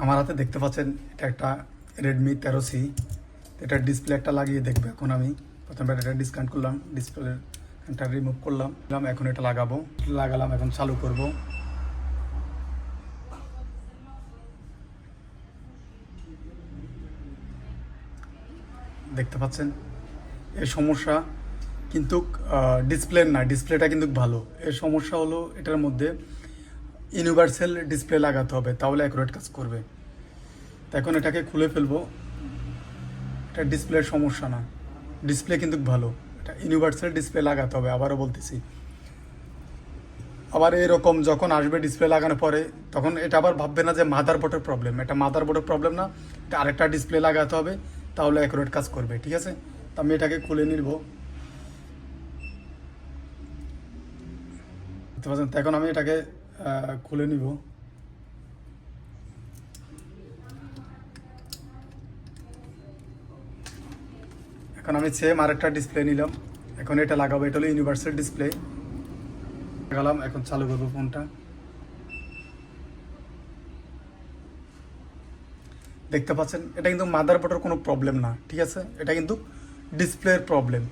আমার হাতে দেখতে পাচ্ছেন এটা একটা রেডমি 13C। এটার ডিসপ্লে একটা লাগিয়ে দেখবো। এখন আমি প্রথমে ব্যাটারিটা ডিসকানেক্ট করলাম, ডিসপ্লেটা রিমুভ করলাম, এখন এটা লাগালাম, এখন চালু করব। দেখতে পাচ্ছেন এর সমস্যা কিন্তু ডিসপ্লের না, ডিসপ্লেটা কিন্তু ভালো। এর সমস্যা হলো এটার মধ্যে ইউনিভার্সাল ডিসপ্লে লাগাতে হবে, তাহলে অ্যাকুরেট কাজ করবে। তো এখন এটাকে খুলে ফেলবো। এটা ডিসপ্লের সমস্যা না, ডিসপ্লে কিন্তু ভালো। এটা ইউনিভার্সাল ডিসপ্লে লাগাতে হবে, আবারও বলতেছি। আবার এরকম যখন আসবে ডিসপ্লে লাগানোর পরে, তখন এটা আবার ভাববে না যে মাদারবোর্ডের প্রবলেম। এটা মাদারবোর্ডের প্রবলেম না, এটা আরেকটা ডিসপ্লে লাগাতে হবে, তাহলে অ্যাকুরেট কাজ করবে। ঠিক আছে, তো আমি এটাকে খুলে নিব। বুঝতে পারছেন? তো এখন আমি এটাকে খুলে নিব। এখন আমি সেম আরেকটা ডিসপ্লে নিলাম, এখন এটা লাগাবো। এটা হলো ইউনিভার্সাল ডিসপ্লে। লাগালাম, এখন চালু করবো ফোনটা। দেখতে পাচ্ছেন এটা কিন্তু মাদারবোর্ডের কোনো প্রবলেম না, ঠিক আছে? এটা কিন্তু ডিসপ্লের প্রবলেম।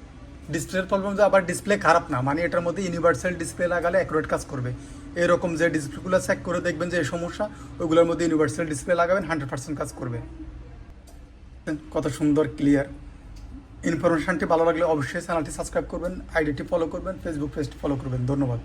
ডিসপ্লের প্রবলেম যে আবার ডিসপ্লে খারাপ না, মানে এটার মধ্যে ইউনিভার্সাল ডিসপ্লে লাগালে অ্যাকুরেট কাজ করবে। এরকম যে ডিসপ্লেগুলো চেক করে দেখবেন যে এই সমস্যা, ওইগুলোর মধ্যে ইউনিভার্সাল ডিসপ্লে লাগাবেন, 100% কাজ করবে। কত সুন্দর ক্লিয়ার। ইনফরমেশনটি ভালো লাগলে অবশ্যই চ্যানেলটি সাবস্ক্রাইব করবেন, আইডিটি ফলো করবেন, ফেসবুক পেজটি ফলো করবেন। ধন্যবাদ।